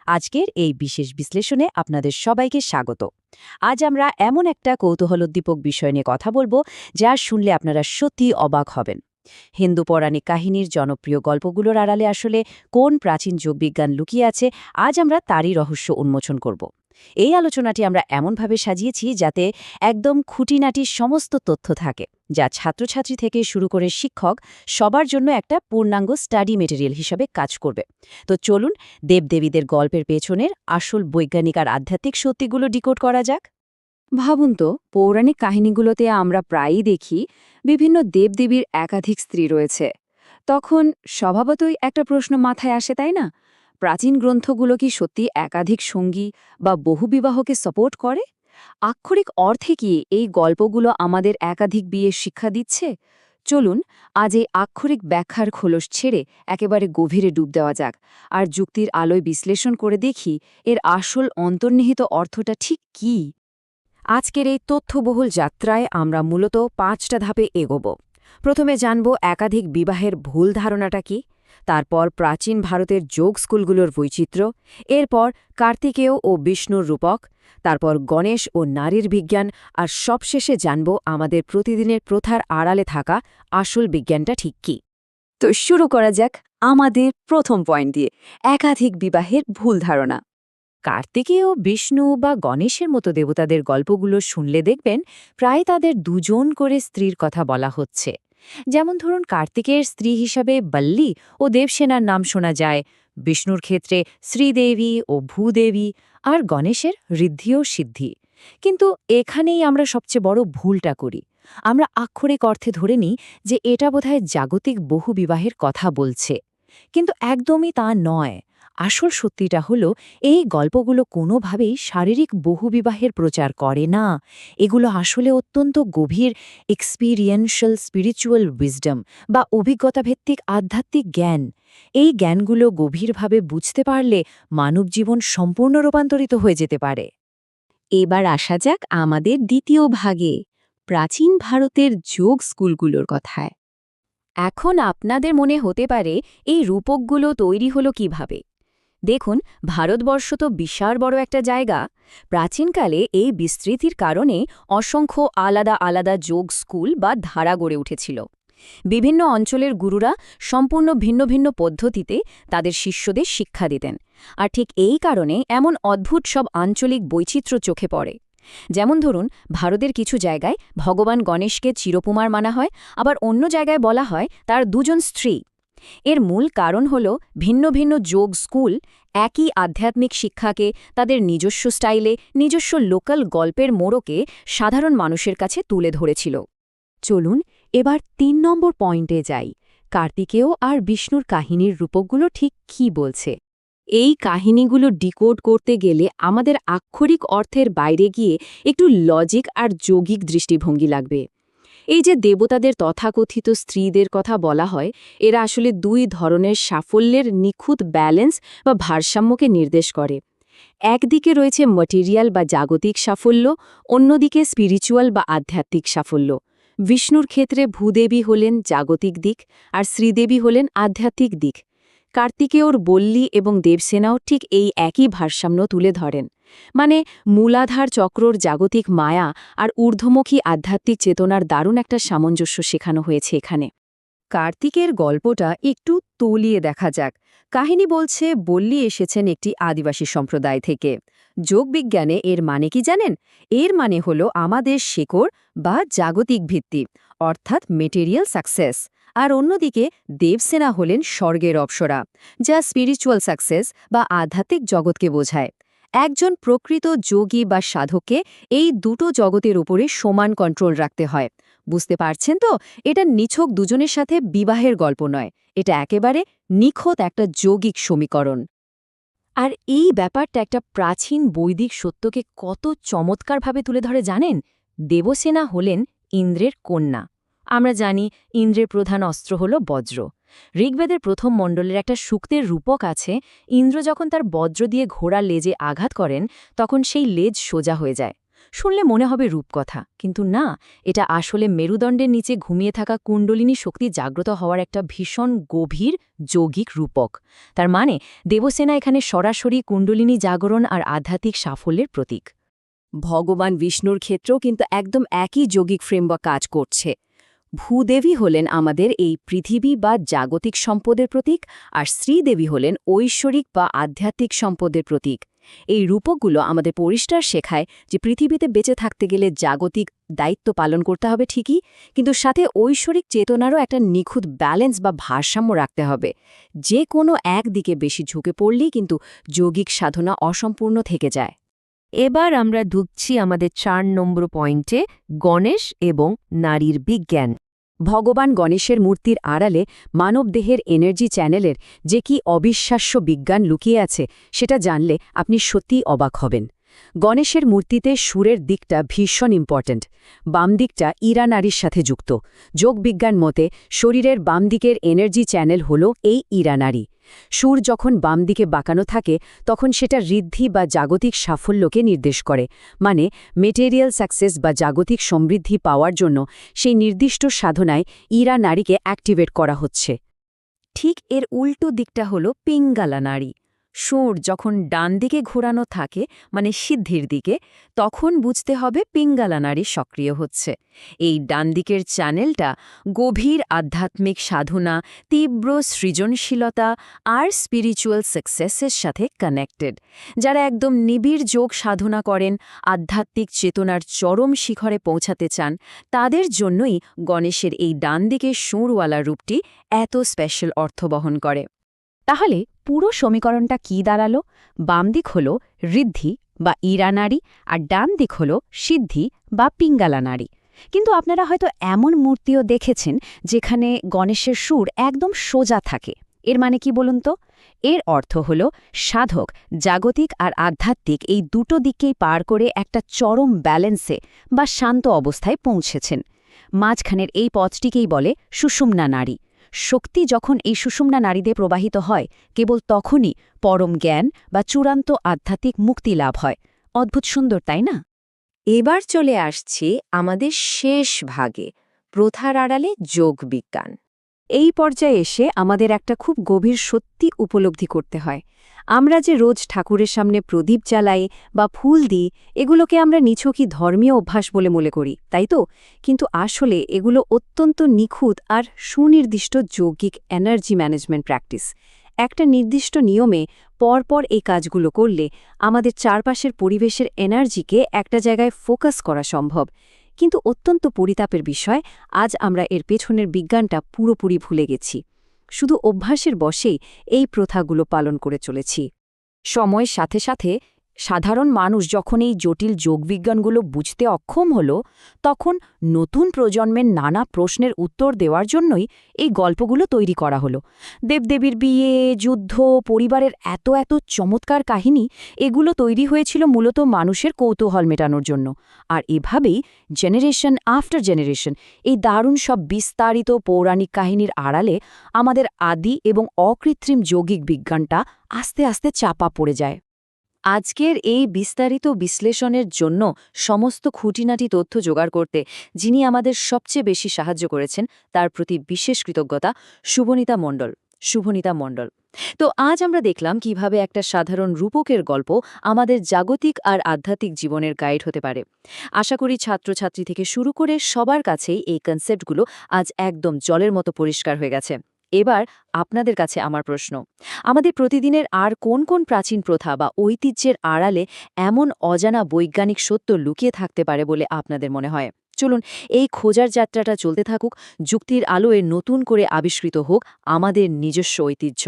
আজকের এই বিশেষ বিশ্লেষণে আপনাদের সবাইকে স্বাগত। আজ আমরা এমন একটা কৌতূহলোদ্দীপক বিষয় নিয়ে কথা বলবো যা শুনলে আপনারা সত্যি অবাক হবেন। হিন্দু পৌরাণিক কাহিনীর জনপ্রিয় গল্পগুলোর আড়ালে আসলে কোন প্রাচীন যোগবিজ্ঞান লুকিয়ে আছে, আজ আমরা তারই রহস্য উন্মোচন করব। এই আলোচনাটি আমরা এমনভাবে সাজিয়েছি যাতে একদম খুঁটিনাটি সমস্ত তথ্য থাকে, যা ছাত্রছাত্রী থেকে শুরু করে শিক্ষক সবার জন্য একটা পূর্ণাঙ্গ স্টাডি মেটেরিয়াল হিসাবে কাজ করবে। তো চলুন দেবদেবীদের গল্পের পেছনের আসল বৈজ্ঞানিক আর আধ্যাত্মিক সত্যিগুলো ডিকোড করা যাক। ভাবুন তো, পৌরাণিক কাহিনীগুলোতে আমরা প্রায়ই দেখি বিভিন্ন দেবদেবীর একাধিক স্ত্রী রয়েছে। তখন স্বভাবতই একটা প্রশ্ন মাথায় আসে, তাই না? প্রাচীন গ্রন্থগুলো কি সত্যি একাধিক সঙ্গী বা বহুবিবাহকে সাপোর্ট করে? আক্ষরিক অর্থে কি এই গল্পগুলো আমাদের একাধিক বিয়ের শিক্ষা দিচ্ছে? চলুন আজ এই আক্ষরিক ব্যাখ্যার খোলস ছেড়ে একেবারে গভীরে ডুব দেওয়া যাক, আর যুক্তির আলোয় বিশ্লেষণ করে দেখি এর আসল অন্তর্নিহিত অর্থটা ঠিক কী। আজকের এই তথ্যবহুল যাত্রায় আমরা মূলত ৫টা ধাপে এগোব। প্রথমে জানব একাধিক বিবাহের ভুল ধারণাটা কি, তারপর প্রাচীন ভারতের যোগ স্কুলগুলোর বৈচিত্র্য, এরপর কার্তিকেয় ও বিষ্ণুর রূপক, তারপর গণেশ ও নারীর বিজ্ঞান, আর সবশেষে জানব আমাদের প্রতিদিনের প্রথার আড়ালে থাকা আসল বিজ্ঞানটা ঠিক কী। তো শুরু করা যাক আমাদের প্রথম পয়েন্ট দিয়ে, একাধিক বিবাহের ভুল ধারণা। কার্তিকেয়, বিষ্ণু বা গণেশের মতো দেবতাদের গল্পগুলো শুনলে দেখবেন প্রায় তাদের দুজন করে স্ত্রীর কথা বলা হচ্ছে। যেমন ধরুন, কার্তিকের স্ত্রী হিসাবে বল্লী ও দেবসেনার নাম শোনা যায়, বিষ্ণুর ক্ষেত্রে শ্রীদেবী ও ভূদেবী, আর গণেশের ঋদ্ধি ও সিদ্ধি। কিন্তু এখানেই আমরা সবচেয়ে বড় ভুলটা করি। আমরা আক্ষরিক অর্থে ধরে নিই যে এটা বোধহয় জাগতিক বহুবিবাহের কথা বলছে, কিন্তু একদমই তা নয়। আসল সত্যিটা হলো, এই গল্পগুলো কোনোভাবেই শারীরিক বহুবিবাহের প্রচার করে না। এগুলো আসলে অত্যন্ত গভীর এক্সপিরিয়েন্সিয়াল স্পিরিচুয়াল উইজডম বা অভিজ্ঞতাভিত্তিক আধ্যাত্মিক জ্ঞান। এই জ্ঞানগুলো গভীরভাবে বুঝতে পারলে মানবজীবন সম্পূর্ণ রূপান্তরিত হয়ে যেতে পারে। এবার আসা যাক আমাদের দ্বিতীয় ভাগে, প্রাচীন ভারতের যোগ স্কুলগুলোর কথায়। এখন আপনাদের মনে হতে পারে, এই রূপকগুলো তৈরি হলো কিভাবে? দেখুন, ভারতবর্ষ তো বিশাল বড় একটা জায়গা। প্রাচীনকালে এই বিস্তৃতির কারণে অসংখ্য আলাদা আলাদা যোগ স্কুল বা ধারা গড়ে উঠেছিল। বিভিন্ন অঞ্চলের গুরুরা সম্পূর্ণ ভিন্ন ভিন্ন পদ্ধতিতে তাদের শিষ্যদের শিক্ষা দিতেন, আর ঠিক এই কারণে এমন অদ্ভুত সব আঞ্চলিক বৈচিত্র্য চোখে পড়ে। যেমন ধরুন, ভারতের কিছু জায়গায় ভগবান গণেশকে চিরকুমার মানা হয়, আবার অন্য জায়গায় বলা হয় তার দুজন স্ত্রী। এর মূল কারণ হল ভিন্ন ভিন্ন যোগ স্কুল একই আধ্যাত্মিক শিক্ষাকে তাদের নিজস্ব স্টাইলে, নিজস্ব লোকাল গল্পের মোড়কে সাধারণ মানুষের কাছে তুলে ধরেছিল। চলুন এবার ৩ নম্বর পয়েন্টে যাই, কার্তিকেয় আর বিষ্ণুর কাহিনীর রূপকগুলো ঠিক কী বলছে। এই কাহিনীগুলো ডিকোড করতে গেলে আমাদের আক্ষরিক অর্থের বাইরে গিয়ে একটু লজিক আর যৌগিক দৃষ্টিভঙ্গি লাগবে। এই যে দেবতাদের তথাকথিত স্ত্রীদের কথা বলা হয়, এরা আসলে দুই ধরনের সাফল্যের নিখুঁত ব্যালেন্স বা ভারসাম্যকে নির্দেশ করে। একদিকে রয়েছে ম্যাটেরিয়াল বা জাগতিক সাফল্য, অন্যদিকে স্পিরিচুয়াল বা আধ্যাত্মিক সাফল্য। বিষ্ণুর ক্ষেত্রে ভূদেবী হলেন জাগতিক দিক, আর শ্রীদেবী হলেন আধ্যাত্মিক দিক। কার্তিকেয়র বল্লী এবং দেবসেনাও ঠিক এই একই ভারসাম্য তুলে ধরেন। মানে মূলাধার চক্রর জাগতিক মায়া আর ঊর্ধ্বমুখী আধ্যাত্মিক চেতনার দারুণ একটা সামঞ্জস্য শেখানো হয়েছে এখানে। কার্তিকের গল্পটা একটু তলিয়ে দেখা যাক। কাহিনী বলছে বল্লী এসেছেন একটি আদিবাসী সম্প্রদায় থেকে। যোগবিজ্ঞানে এর মানে কি জানেন? এর মানে হল আমাদের শেকড় বা জাগতিক ভিত্তি, অর্থাৎ মেটেরিয়াল সাকসেস। আর অন্যদিকে দেবসেনা হলেন স্বর্গের অপ্সরা, যা স্পিরিচুয়াল সাকসেস বা আধ্যাত্মিক জগৎকে বোঝায়। একজন প্রকৃত যোগী বা সাধককে এই দুটো জগতের উপরে সমান কন্ট্রোল রাখতে হয়। বুঝতে পারছেন তো? এটা নিছক দুজনের সাথে বিবাহের গল্প নয়, এটা একেবারে নিখুঁত একটা যৌগিক সমীকরণ। আর এই ব্যাপারটা একটা প্রাচীন বৈদিক সত্যকে কত চমৎকারভাবে তুলে ধরে জানেন? দেবসেনা হলেন ইন্দ্রের কন্যা। আমরা জানি ইন্দ্রের প্রধান অস্ত্র হল বজ্র। ঋগ্বেদের প্রথম মণ্ডলের একটা সূক্তের রূপক আছে, ইন্দ্র যখন তার বজ্র দিয়ে ঘোড়ার লেজে আঘাত করেন তখন সেই লেজ সোজা হয়ে যায়। শুনলে মনে হবে রূপকথা, কিন্তু না, এটা আসলে মেরুদণ্ডের নিচে ঘুমিয়ে থাকা কুণ্ডলিনী শক্তি জাগ্রত হওয়ার একটা ভীষণ গভীর যৌগিক রূপক। তার মানে দেবসেনা এখানে সরাসরি কুণ্ডলিনী জাগরণ আর আধ্যাত্মিক সাফল্যের প্রতীক। ভগবান বিষ্ণুর ক্ষেত্রেও কিন্তু একদম একই যৌগিক ফ্রেমওয়ার্ক কাজ করছে। ভূদেবী হলেন আমাদের এই পৃথিবী বা জাগতিক সম্পদের প্রতীক, আর শ্রীদেবী হলেন ঐশ্বরিক বা আধ্যাত্মিক সম্পদের প্রতীক। এই রূপকগুলো আমাদের পরিষ্কার শেখায় যে পৃথিবীতে বেঁচে থাকতে গেলে জাগতিক দায়িত্ব পালন করতে হবে ঠিকই, কিন্তু সাথে ঐশ্বরিক চেতনারও একটা নিখুঁত ব্যালেন্স বা ভারসাম্য রাখতে হবে। যে কোনো একদিকে বেশি ঝুঁকে পড়লেই কিন্তু যৌগিক সাধনা অসম্পূর্ণ থেকে যায়। এবার আমরা ঢুকছি আমাদের 4 নম্বর পয়েন্টে, গণেশ এবং নারীর বিজ্ঞান। ভগবান গণেশের মূর্তির আড়ালে মানবদেহের এনার্জি চ্যানেলের যে কি অবিশ্বাস্য বিজ্ঞান লুকিয়ে আছে সেটা জানলে আপনি সত্যিই অবাক হবেন। গণেশের মূর্তিতে সুরের দিকটা ভীষণ ইম্পর্ট্যান্ট। বাম দিকটা ইরা নারীর সাথে যুক্ত। যোগবিজ্ঞান মতে শরীরের বাম দিকের এনার্জি চ্যানেল হল এই ইরা নারী। সুর যখন বাম দিকে বাঁকানো থাকে তখন সেটা ঋদ্ধি বা জাগতিক সাফল্যকে নির্দেশ করে, মানে মেটেরিয়াল সাকসেস বা জাগতিক সমৃদ্ধি পাওয়ার জন্য সেই নির্দিষ্ট সাধনায় ইরা নারীকে অ্যাক্টিভেট করা হচ্ছে। ঠিক এর উল্টো দিকটা হল পিঙ্গালা নারী। সুর যখন ডান দিকে ঘোরানো থাকে, মানে সিদ্ধির দিকে, তখন বুঝতে হবে পিঙ্গালা নারী সক্রিয় হচ্ছে। এই ডান দিকের চ্যানেলটা গভীর আধ্যাত্মিক সাধনা, তীব্র সৃজনশীলতা আর স্পিরিচুয়াল সাকসেসের সাথে কানেক্টেড। যারা একদম নিবিড় যোগ সাধনা করেন, আধ্যাত্মিক চেতনার চরম শিখরে পৌঁছাতে চান, তাদের জন্যই গণেশের এই ডান দিকের সুরওয়ালা রূপটি এত স্পেশাল অর্থ বহন করে। তাহলে পুরো সমীকরণটা কি দাঁড়ালো? বাম দিক হল ঋদ্ধি বা ইরা নারী, আর ডান দিক হল সিদ্ধি বা পিঙ্গালা নারী। কিন্তু আপনারা হয়তো এমন মূর্তিও দেখেছেন যেখানে গণেশের সুর একদম সোজা থাকে। এর মানে কি বলুন তো? এর অর্থ হল সাধক জাগতিক আর আধ্যাত্মিক এই দুটো দিককেই পার করে একটা চরম ব্যালেন্সে বা শান্ত অবস্থায় পৌঁছেছেন। মাঝখানের এই পথটিকেই বলে সুষুম্না নারী। শক্তি যখন এই সুষুম্না নারীদের প্রবাহিত হয়, কেবল তখনই পরম জ্ঞান বা চূড়ান্ত আধ্যাত্মিক মুক্তি লাভ হয়। অদ্ভুত সুন্দর, তাই না? এবার চলে আসছি আমাদের শেষ ভাগে, প্রথার আড়ালে যোগবিজ্ঞান। এই পর্যায়ে এসে আমাদের একটা খুব গভীর সত্যি উপলব্ধি করতে হয়। আমরা যে রোজ ঠাকুরের সামনে প্রদীপ জ্বালাই বা ফুল দিই, এগুলোকে আমরা নিছকই ধর্মীয় অভ্যাস বলে মনে করি, তাই তো? কিন্তু আসলে এগুলো অত্যন্ত নিখুঁত আর সুনির্দিষ্ট যৌগিক এনার্জি ম্যানেজমেন্ট প্র্যাকটিস। একটা নির্দিষ্ট নিয়মে পরপর এই কাজগুলো করলে আমাদের চারপাশের পরিবেশের এনার্জিকে একটা জায়গায় ফোকাস করা সম্ভব। কিন্তু অত্যন্ত পরিতাপের বিষয়, আজ আমরা এর পেছনের বিজ্ঞানটা পুরোপুরি ভুলে গেছি। শুধু অভ্যাসের বশেই এই প্রথাগুলো পালন করে চলেছি। সময়ের সাথে সাথে সাধারণ মানুষ যখন এই জটিল যোগবিজ্ঞানগুলো বুঝতে অক্ষম হল, তখন নতুন প্রজন্মের নানা প্রশ্নের উত্তর দেওয়ার জন্যই এই গল্পগুলো তৈরি করা হলো। দেবদেবীর বিয়ে, যুদ্ধ, পরিবারের এত এত চমৎকার কাহিনী, এগুলো তৈরি হয়েছিল মূলত মানুষের কৌতূহল মেটানোর জন্য। আর এভাবেই জেনারেশন আফটার জেনারেশন এই দারুণ সব বিস্তারিত পৌরাণিক কাহিনীর আড়ালে আমাদের আদি এবং অকৃত্রিম যৌগিক বিজ্ঞানটা আস্তে আস্তে চাপা পড়ে যায়। আজকের এই বিস্তারিত বিশ্লেষণের জন্য সমস্ত খুঁটিনাটি তথ্য জোগাড় করতে যিনি আমাদের সবচেয়ে বেশি সাহায্য করেছেন, তার প্রতি বিশেষ কৃতজ্ঞতা শুভনীতা মণ্ডল। তো আজ আমরা দেখলাম কিভাবে একটা সাধারণ রূপকের গল্প আমাদের জাগতিক আর আধ্যাত্মিক জীবনের গাইড হতে পারে। আশা করি ছাত্রছাত্রী থেকে শুরু করে সবার কাছেই এই কনসেপ্টগুলো আজ একদম জলের মতো পরিষ্কার হয়ে গেছে। এবার আপনাদের কাছে আমার প্রশ্ন, আমাদের প্রতিদিনের আর কোন কোন প্রাচীন প্রথা বা ঐতিহ্যের আড়ালে এমন অজানা বৈজ্ঞানিক সত্য লুকিয়ে থাকতে পারে বলে আপনাদের মনে হয়? চলুন এই খোঁজার যাত্রাটা চলতে থাকুক, যুক্তির আলোয় নতুন করে আবিষ্কৃত হোক আমাদের নিজস্ব ঐতিহ্য।